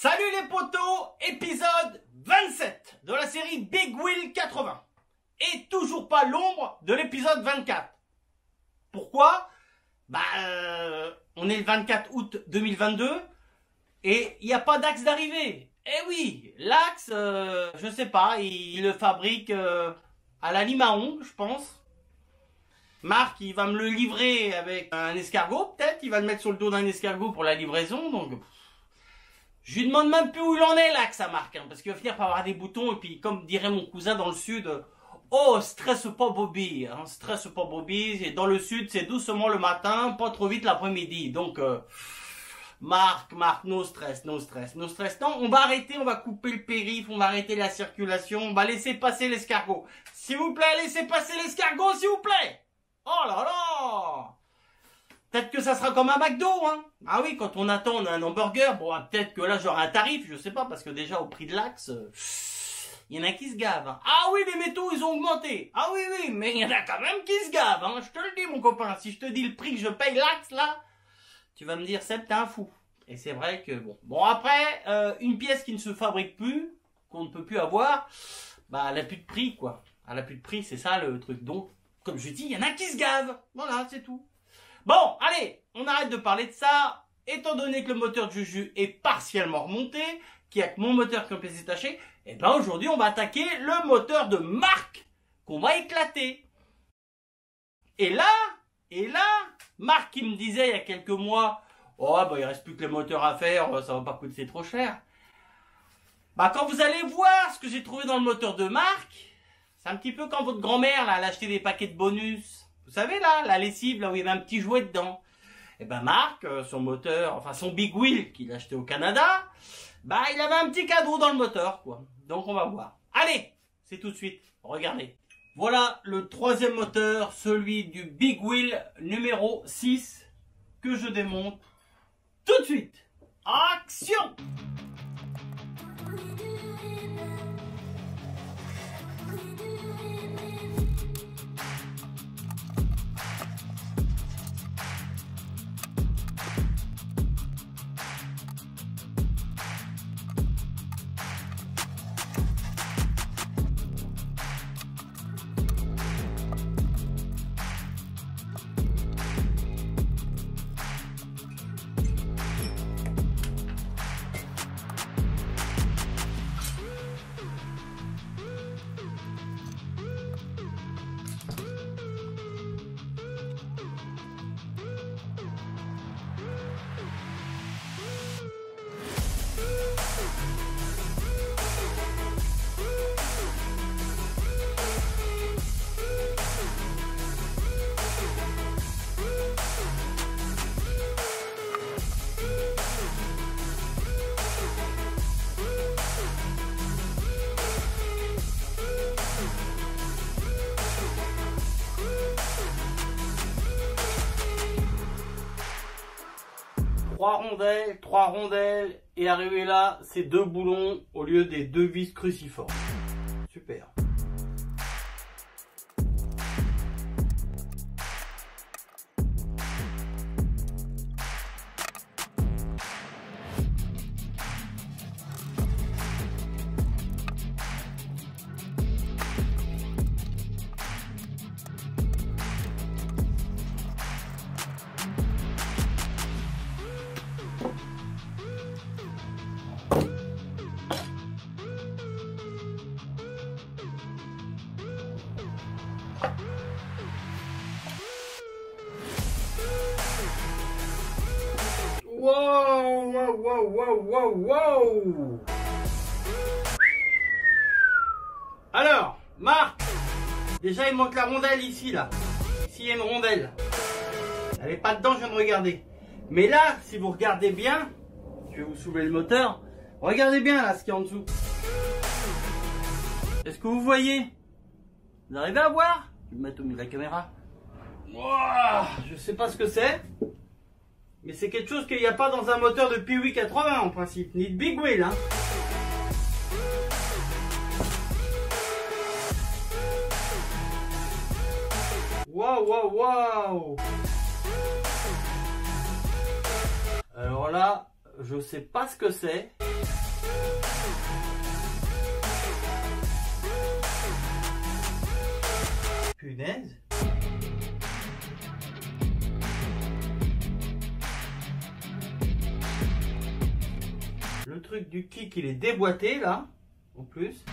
Salut les potos, épisode 27 de la série Big Wheel 80. Et toujours pas l'ombre de l'épisode 24. Pourquoi? On est le 24 août 2022 et il n'y a pas d'axe d'arrivée. Eh oui, l'axe, je sais pas, il le fabrique à la lime à ongles, je pense. Marc, il va me le livrer avec un escargot, peut-être. Il va le mettre sur le dos d'un escargot pour la livraison, donc... Je lui demande même plus où il en est, l'axe, à Marc, hein, parce qu'il va finir par avoir des boutons, et puis, comme dirait mon cousin dans le sud, oh, stresse pas Bobby, hein, stresse pas Bobby, et dans le sud, c'est doucement le matin, pas trop vite l'après-midi, donc, Marc, no stress, no stress, no stress. Non, on va arrêter, on va couper le périph', on va arrêter la circulation, on va laisser passer l'escargot. S'il vous plaît, laissez passer l'escargot, s'il vous plaît. Oh là là! Peut-être que ça sera comme un McDo, hein. Ah oui, quand on attend un hamburger, bon, peut-être que là j'aurai un tarif, je sais pas, parce que déjà au prix de l'axe, il y en a qui se gavent. Hein. Ah oui, les métaux, ils ont augmenté. Ah oui, oui, mais il y en a quand même qui se gavent, hein. Je te le dis, mon copain, si je te dis le prix que je paye l'axe, là, tu vas me dire, Seb, t'es un fou. Et c'est vrai que, bon. Bon, après, une pièce qui ne se fabrique plus, qu'on ne peut plus avoir, bah, elle a plus de prix, quoi. Elle a plus de prix, c'est ça le truc. Donc, comme je dis, il y en a qui se gavent. Voilà, c'est tout. Bon, allez, on arrête de parler de ça. Étant donné que le moteur de Juju est partiellement remonté, qu'il n'y a que mon moteur qui est détaché, et ben aujourd'hui, on va attaquer le moteur de Marc qu'on va éclater. Et là, Marc qui me disait il y a quelques mois, oh, bah, il reste plus que le moteur à faire, ça va pas coûter trop cher. Bah, quand vous allez voir ce que j'ai trouvé dans le moteur de Marc, c'est un petit peu quand votre grand-mère, là, elle a acheté des paquets de bonus. Vous savez, là, la lessive, là où il y avait un petit jouet dedans. Et ben, Marc, son moteur, enfin, son Big Wheel qu'il a acheté au Canada, bah, il avait un petit cadeau dans le moteur, quoi. Donc, on va voir. Allez, c'est tout de suite. Regardez. Voilà le troisième moteur, celui du Big Wheel numéro 6, que je démonte tout de suite. Action! Trois rondelles, et arrivé là, c'est 2 boulons au lieu des 2 vis cruciformes. Super. Wow, wow, wow, wow, wow, wow. Alors, Marc, déjà il manque la rondelle ici, là. Ici il y a une rondelle. Elle n'est pas dedans, je viens de regarder. Mais là, si vous regardez bien, je vais vous soulever le moteur. Regardez bien là ce qu'il y a en dessous. Est-ce que vous voyez? Vous arrivez à voir? Je vais mettre au milieu de la caméra. Wow, je sais pas ce que c'est. Mais c'est quelque chose qu'il n'y a pas dans un moteur de Pee-Wee 80 en principe, ni de Big Wheel. Hein. Waouh, waouh, waouh! Alors là, je sais pas ce que c'est. Punaise. Le truc du kick, il est déboîté là, en plus.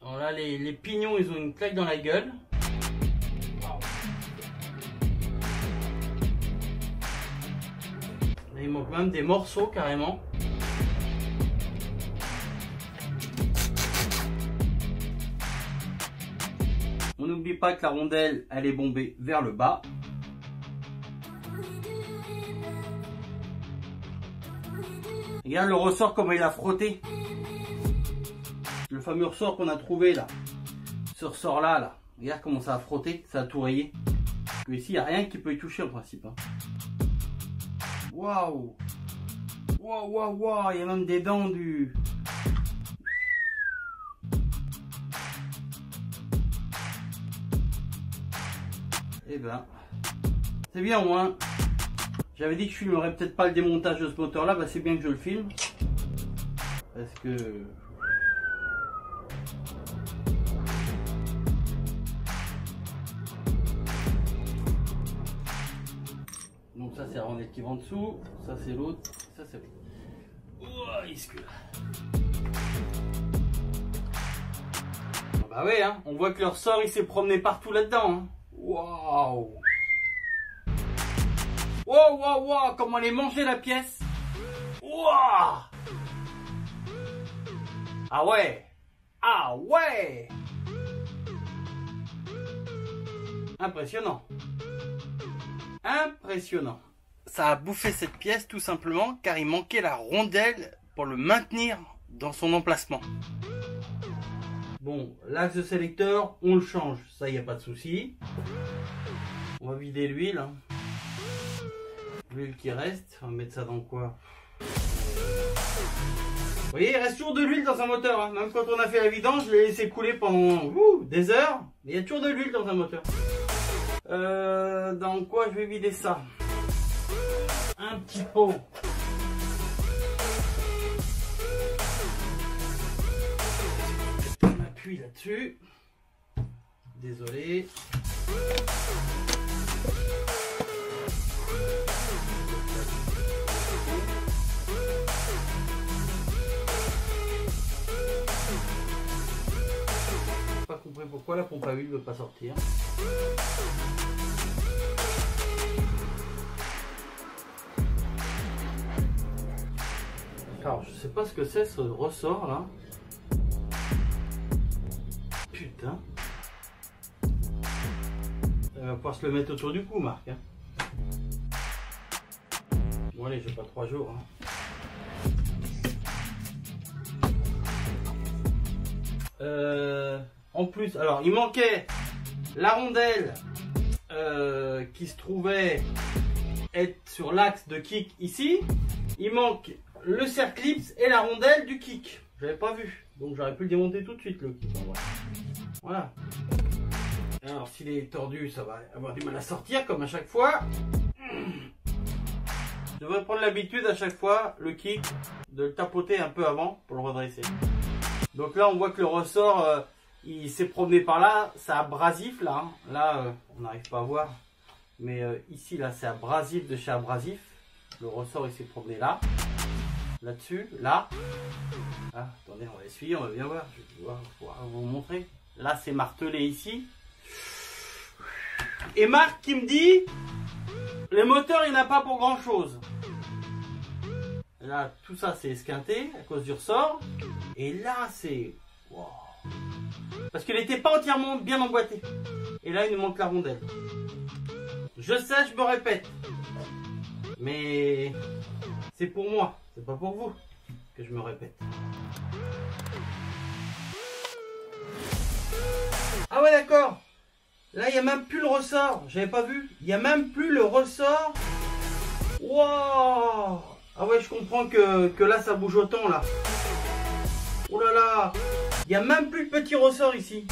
Alors là, les pignons, ils ont une claque dans la gueule. Là, il manque même des morceaux carrément. On n'oublie pas que la rondelle, elle est bombée vers le bas. Regarde le ressort, comment il a frotté. Le fameux ressort qu'on a trouvé là. Ce ressort là. Regarde comment ça a frotté, ça a tout rayé. Ici, il n'y a rien qui peut y toucher en principe. Waouh! Waouh, waouh, waouh! Il y a même des dents du... Eh ben, c'est bien au moins. J'avais dit que je filmerais peut-être pas le démontage de ce moteur là, bah c'est bien que je le filme. Parce que... Donc ça c'est la rondelle qui va en dessous, ça c'est l'autre, ça c'est l'autre. Oh, bah ouais, hein, on voit que le ressort il s'est promené partout là-dedans. Hein. Waouh! Wow, wow, wow, comment elle est mangée la pièce! Wow! Ah ouais! Ah ouais! Impressionnant! Impressionnant! Ça a bouffé cette pièce tout simplement car il manquait la rondelle pour le maintenir dans son emplacement. Bon, l'axe de sélecteur, on le change, ça y a pas de souci. On va vider l'huile. Hein. L'huile qui reste, on va mettre ça dans quoi? Vous voyez, il reste toujours de l'huile dans un moteur. Hein. Même quand on a fait la vidange, je l'ai laissé couler pendant des heures. Mais il y a toujours de l'huile dans un moteur. Dans quoi je vais vider ça? Un petit pot. On appuie là-dessus. Désolé. Pas compris pourquoi la pompe à huile ne veut pas sortir. Alors je sais pas ce que c'est ce ressort là. Putain. Elle va pouvoir se le mettre autour du cou, Marc. Hein. Bon allez, j'ai pas 3 jours. Hein. En plus, alors il manquait la rondelle qui se trouvait être sur l'axe de kick ici. Il manque le cerclips et la rondelle du kick. J'avais pas vu, donc j'aurais pu le démonter tout de suite le kick. Voilà. Alors s'il est tordu, ça va avoir du mal à sortir comme à chaque fois. Je devrais prendre l'habitude à chaque fois le kick de le tapoter un peu avant pour le redresser. Donc là on voit que le ressort il s'est promené par là, c'est abrasif là. Hein. Là on n'arrive pas à voir. Mais ici là c'est abrasif de chez abrasif. Le ressort il s'est promené là. Là-dessus, là. Ah, attendez, on va essuyer, on va bien voir. Je vais pouvoir vous montrer. Là c'est martelé ici. Et Marc qui me dit le moteur il n'a pas pour grand chose. Là tout ça c'est esquinté à cause du ressort. Et là c'est... Wow. Parce qu'il n'était pas entièrement bien emboîté. Et là il nous manque la rondelle. Je sais, je me répète. Mais c'est pour moi, c'est pas pour vous que je me répète. Ah ouais d'accord. Là il n'y a même plus le ressort. J'avais pas vu. Il n'y a même plus le ressort. Wow. Ah ouais je comprends que là ça bouge autant là. Oh là là. Il n'y a même plus de petit ressort ici.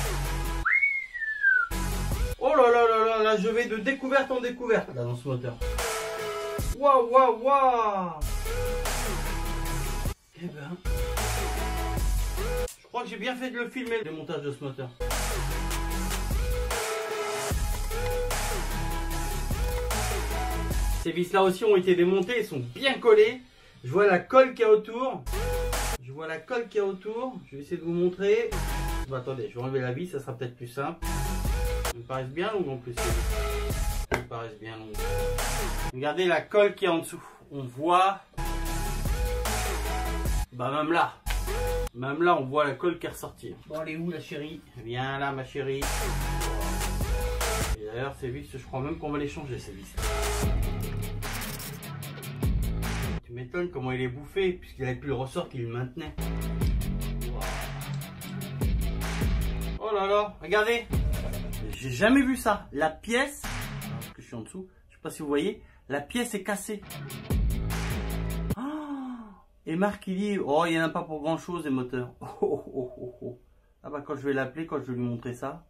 Oh là là là là là. Je vais de découverte en découverte là dans ce moteur. Waouh, waouh, waouh. Eh ben, je crois que j'ai bien fait de le filmer, le montage de ce moteur. Ces vis là aussi ont été démontées, elles sont bien collées. Je vois la colle qu'il y a autour. Je vais essayer de vous montrer. Bon, attendez, je vais enlever la vis, ça sera peut-être plus simple. Elles me paraissent bien longues en plus. Elles me paraissent bien longues. Regardez la colle qui est en dessous. On voit. Bah même là, on voit la colle qui est ressortie. Bon, elle est où la chérie? Viens là ma chérie. Et d'ailleurs ces vis, je crois même qu'on va les changer ces vis. Tu m'étonnes comment il est bouffé puisqu'il n'avait plus le ressort qui le maintenait. Wow. Oh là là, regardez. J'ai jamais vu ça. La pièce, parce que je suis en dessous, je sais pas si vous voyez, la pièce est cassée. Et Marc il dit, oh il n'y en a pas pour grand chose les moteurs. Ah bah quand je vais l'appeler, quand je vais lui montrer ça.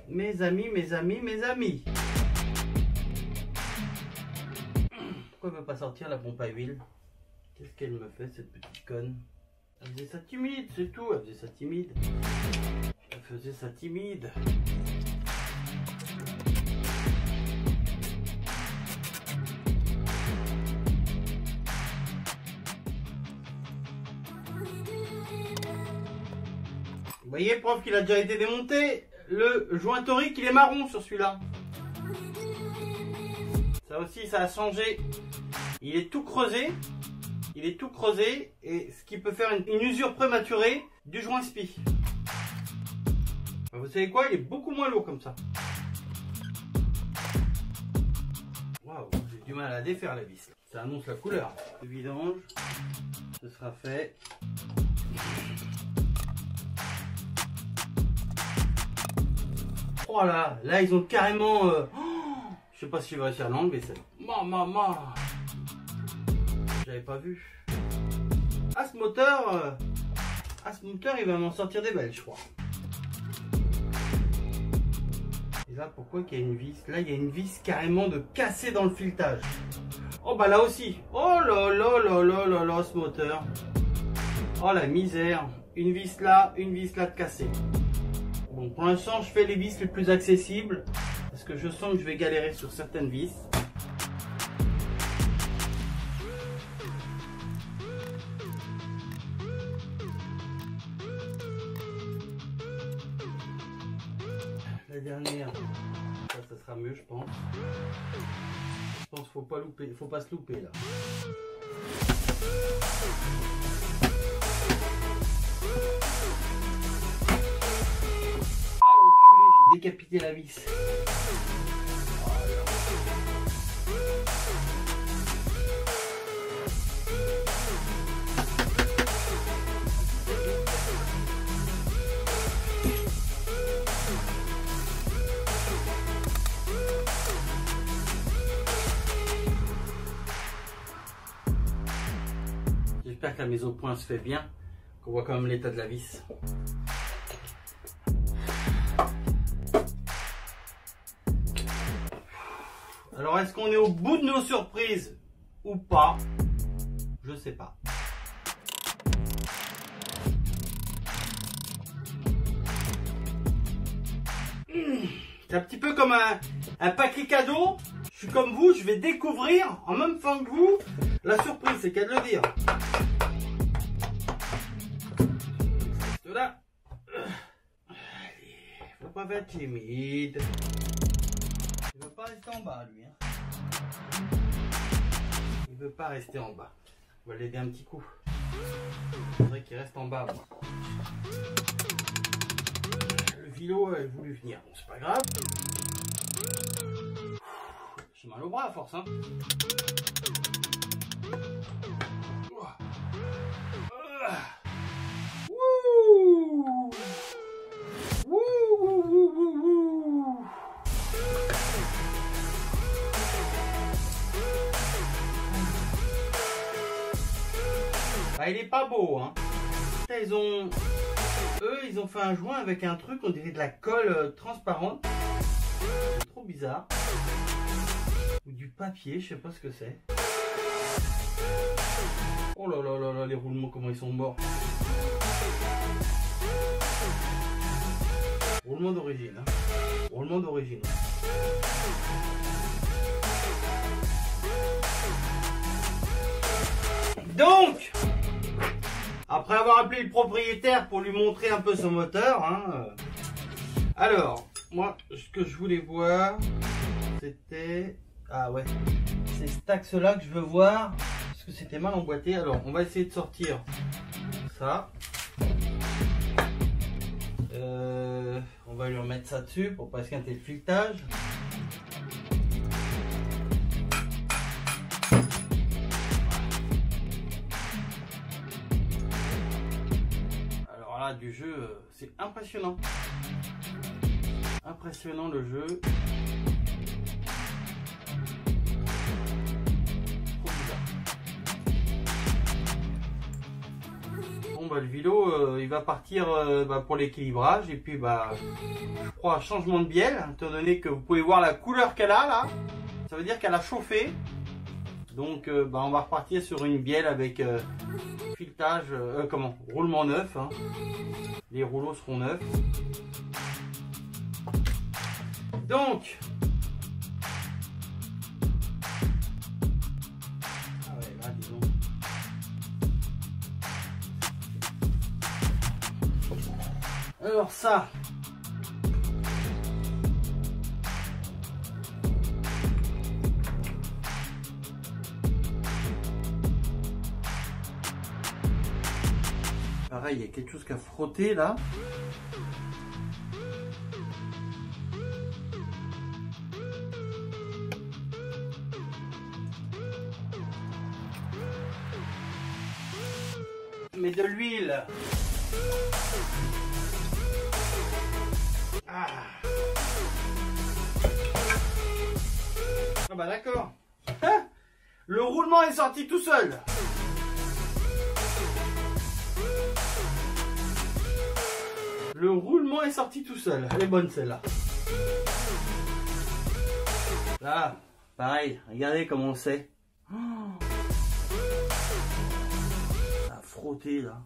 Mes amis. Pourquoi elle ne veut pas sortir la pompe à huile? Qu'est-ce qu'elle me fait cette petite conne? Elle faisait ça timide, c'est tout, elle faisait ça timide. Vous voyez, prof, qu'il a déjà été démonté. Le joint torique, il est marron sur celui-là. Ça aussi, ça a changé. Il est tout creusé. Et ce qui peut faire une usure prématurée du joint spi. Vous savez quoi? Il est beaucoup moins lourd comme ça. Waouh, j'ai du mal à défaire la vis. Ça annonce la couleur. Le vidange, ce sera fait. Oh là, là ils ont carrément... je sais pas si je vais réussir à l'enlever celle-là. Maman, j'avais pas vu. Ah ce moteur, il va m'en sortir des belles, je crois. Et là, pourquoi qu'il y a une vis? Là, il y a une vis carrément de cassée dans le filetage. Oh bah là aussi. Oh là là, ce moteur. Oh la misère. Une vis là de cassée. Bon, pour l'instant, je fais les vis les plus accessibles parce que je sens que je vais galérer sur certaines vis. La dernière, ça sera mieux, je pense. Je pense qu'il faut pas se louper là. Décapiter la vis. J'espère que la mise au point se fait bien, qu'on voit quand même l'état de la vis. Alors, est-ce qu'on est au bout de nos surprises ou pas? Je sais pas. C'est un petit peu comme un paquet cadeau. Je suis comme vous, je vais découvrir en même temps que vous la surprise, c'est qu'à de le dire. Reste là. Allez, faut pas faire timide. Il veut pas rester en bas, lui. Hein. Il veut pas rester en bas. On va l'aider un petit coup. Il faudrait qu'il reste en bas, moi. Le vilo a voulu venir. Bon, c'est pas grave. J'ai mal au bras à force, hein. Ah, il est pas beau, hein. Ils ont fait un joint avec un truc, on dirait de la colle transparente. C'est trop bizarre. Ou du papier, je sais pas ce que c'est. Oh là là là là, les roulements, comment ils sont morts. Roulement d'origine, hein. Roulement d'origine. Donc, après avoir appelé le propriétaire pour lui montrer un peu son moteur, hein, alors, moi, ce que je voulais voir, c'était... Ah ouais, c'est cet axe-là que je veux voir, parce que c'était mal emboîté. Alors, on va essayer de sortir ça. On va lui remettre ça dessus pour pas esquinter le filetage. Alors là, du jeu, c'est impressionnant. Impressionnant le jeu. Bon bah le vélo il va partir pour l'équilibrage et puis bah je crois changement de bielle, étant donné que vous pouvez voir la couleur qu'elle a là, ça veut dire qu'elle a chauffé. Donc on va repartir sur une bielle avec filetage, roulement neuf, hein. Les rouleaux seront neufs. Donc ah ouais, là, disons. Alors ça, pareil, il y a quelque chose qui a frotté là. Mais de l'huile. Ah bah d'accord. Hein? Le roulement est sorti tout seul. Le roulement est sorti tout seul. Elle est bonne celle-là. Là, pareil, regardez comment on sait. Oh, ça a frotté là.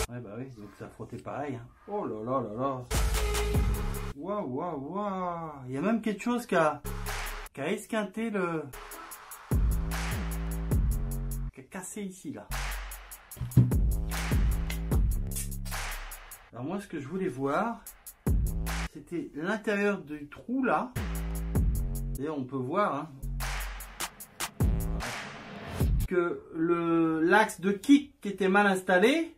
Ouais bah oui, donc ça frottait pareil. Hein. Oh là là là là. Waouh waouh waouh. Il y a même quelque chose qui a esquinté le... qui a cassé ici là. Alors moi ce que je voulais voir, c'était l'intérieur du trou là. D'ailleurs on peut voir hein, que l'axe de kick qui était mal installé,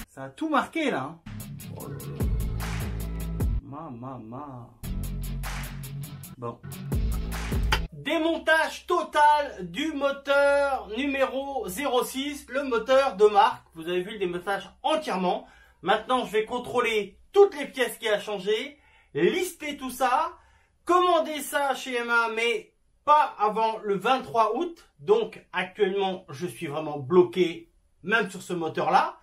ça a tout marqué là. Hein. Oh là là. Bon. Démontage total du moteur numéro 06, le moteur de marque. Vous avez vu le démontage entièrement. Maintenant, je vais contrôler toutes les pièces qu'il a changées, lister tout ça, commander ça chez MA, mais pas avant le 23 août. Donc, actuellement, je suis vraiment bloqué, même sur ce moteur-là.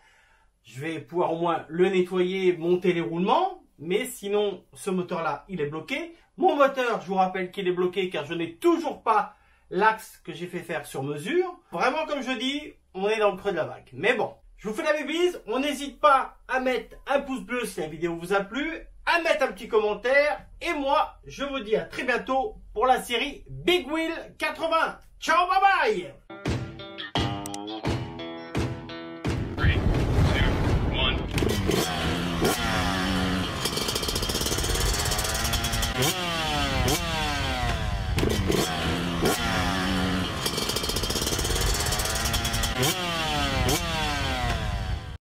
Je vais pouvoir au moins le nettoyer, monter les roulements. Mais sinon, ce moteur-là, il est bloqué. Mon moteur, je vous rappelle qu'il est bloqué car je n'ai toujours pas l'axe que j'ai fait faire sur mesure. Vraiment, comme je dis, on est dans le creux de la vague. Mais bon, je vous fais la bise. On n'hésite pas à mettre un pouce bleu si la vidéo vous a plu, à mettre un petit commentaire. Et moi, je vous dis à très bientôt pour la série Big Wheel 80. Ciao, bye bye!